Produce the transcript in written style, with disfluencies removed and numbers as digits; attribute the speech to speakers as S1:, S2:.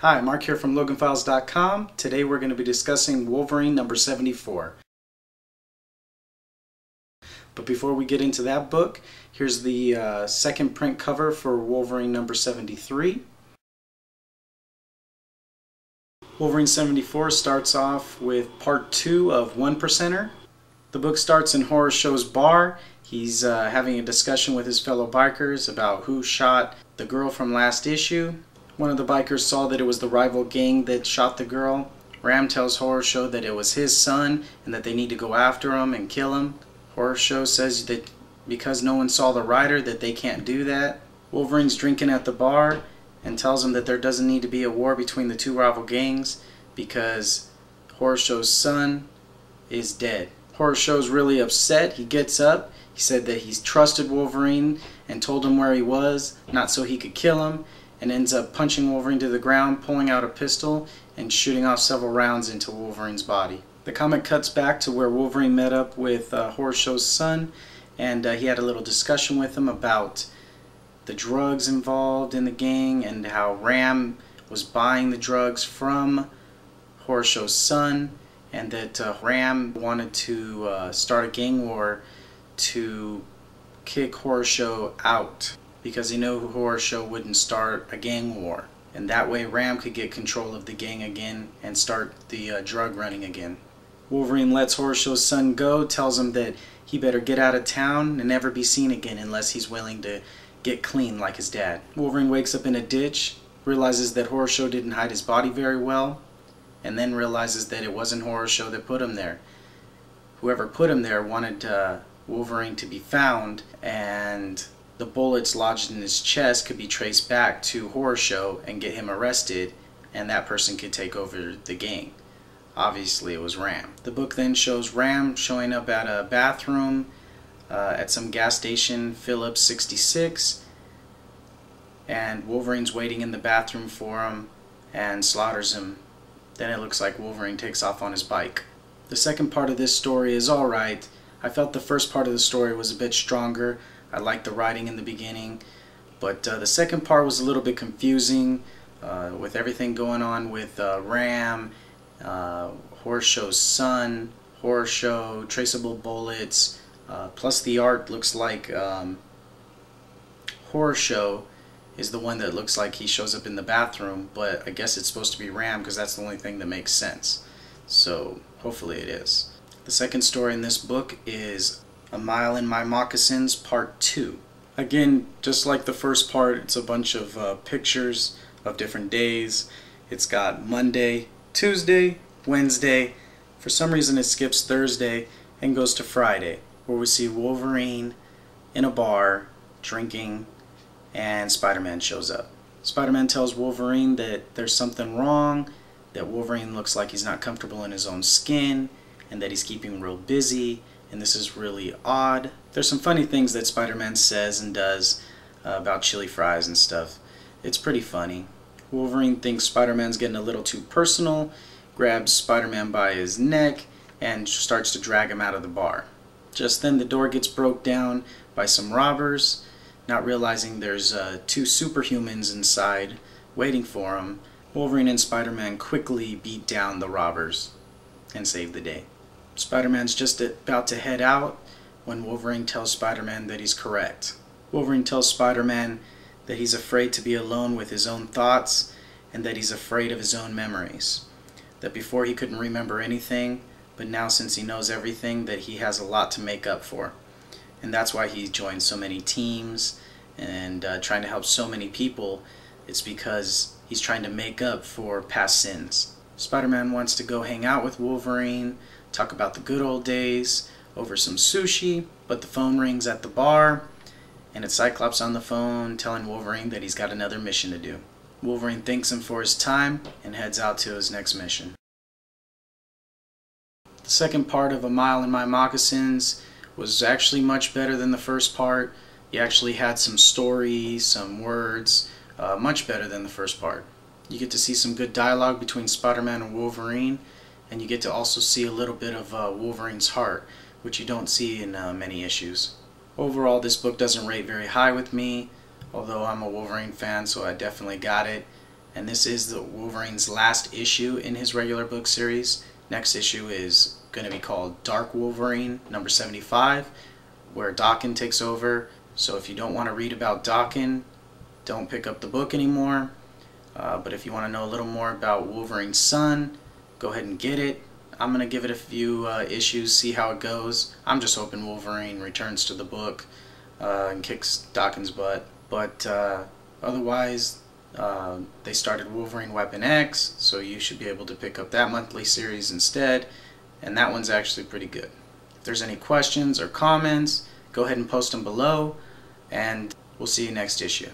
S1: Hi, Mark here from LoganFiles.com. Today we're going to be discussing Wolverine number 74. But before we get into that book, here's the second print cover for Wolverine number 73. Wolverine 74 starts off with part 2 of One Percenter. The book starts in Horror Show's bar. He's having a discussion with his fellow bikers about who shot the girl from last issue. One of the bikers saw that it was the rival gang that shot the girl. Ram tells Horror Show that it was his son and that they need to go after him and kill him. Horror Show says that because no one saw the rider that they can't do that. Wolverine's drinking at the bar and tells him that there doesn't need to be a war between the two rival gangs because Horror Show's son is dead. Horror Show's really upset. He gets up. He said that he's trusted Wolverine and told him where he was, not so he could kill him, and ends up punching Wolverine to the ground, pulling out a pistol, and shooting off several rounds into Wolverine's body. The comic cuts back to where Wolverine met up with Horror Show's son, and he had a little discussion with him about the drugs involved in the gang and how Ram was buying the drugs from Horror Show's son, and that Ram wanted to start a gang war to kick Horror Show out because he knew Horror Show wouldn't start a gang war, and that way Ram could get control of the gang again and start the drug running again. Wolverine lets Horror Show's son go, tells him that he better get out of town and never be seen again unless he's willing to get clean like his dad. Wolverine wakes up in a ditch, realizes that Horror Show didn't hide his body very well, and then realizes that it wasn't Horror Show that put him there. Whoever put him there wanted Wolverine to be found, and the bullets lodged in his chest could be traced back to Horror Show and get him arrested, and that person could take over the gang. Obviously it was Ram. The book then shows Ram showing up at a bathroom at some gas station, Phillips 66, and Wolverine's waiting in the bathroom for him and slaughters him. Then it looks like Wolverine takes off on his bike. The second part of this story is alright. I felt the first part of the story was a bit stronger. I liked the writing in the beginning, but the second part was a little bit confusing with everything going on with Ram, Horror Show's son, Horror Show, traceable bullets, plus the art looks like Horror Show is the one that looks like he shows up in the bathroom, but I guess it's supposed to be Ram because that's the only thing that makes sense. So hopefully it is. The second story in this book is A Mile in My Moccasins Part 2. Again, just like the first part, it's a bunch of pictures of different days. It's got Monday, Tuesday, Wednesday. For some reason it skips Thursday and goes to Friday, where we see Wolverine in a bar drinking and Spider-Man shows up. Spider-Man tells Wolverine that there's something wrong, that Wolverine looks like he's not comfortable in his own skin, and that he's keeping real busy, and this is really odd. There's some funny things that Spider-Man says and does about chili fries and stuff. It's pretty funny. Wolverine thinks Spider-Man's getting a little too personal, grabs Spider-Man by his neck, and starts to drag him out of the bar. Just then the door gets broke down by some robbers. Not realizing there's two superhumans inside waiting for him, Wolverine and Spider-Man quickly beat down the robbers and save the day. Spider-Man's just about to head out when Wolverine tells Spider-Man that he's correct. Wolverine tells Spider-Man that he's afraid to be alone with his own thoughts and that he's afraid of his own memories. That before he couldn't remember anything, but now since he knows everything, that he has a lot to make up for. And that's why he joined so many teams and trying to help so many people. It's because he's trying to make up for past sins. Spider-Man wants to go hang out with Wolverine, talk about the good old days over some sushi, but the phone rings at the bar, and it's Cyclops on the phone telling Wolverine that he's got another mission to do. Wolverine thanks him for his time and heads out to his next mission. The second part of A Mile in My Moccasins was actually much better than the first part. You actually had some story, some words, much better than the first part. You get to see some good dialogue between Spider-Man and Wolverine, and you get to also see a little bit of Wolverine's heart, which you don't see in many issues. Overall, this book doesn't rate very high with me, although I'm a Wolverine fan, so I definitely got it. and this is the Wolverine's last issue in his regular book series. Next issue is going to be called Dark Wolverine number 75, where Daken takes over. So if you don't want to read about Daken, don't pick up the book anymore. But if you want to know a little more about Wolverine's son, go ahead and get it. I'm going to give it a few issues, see how it goes. I'm just hoping Wolverine returns to the book and kicks Daken's butt. But otherwise, they started Wolverine Weapon X, so you should be able to pick up that monthly series instead. And that one's actually pretty good. If there's any questions or comments, go ahead and post them below, and we'll see you next issue.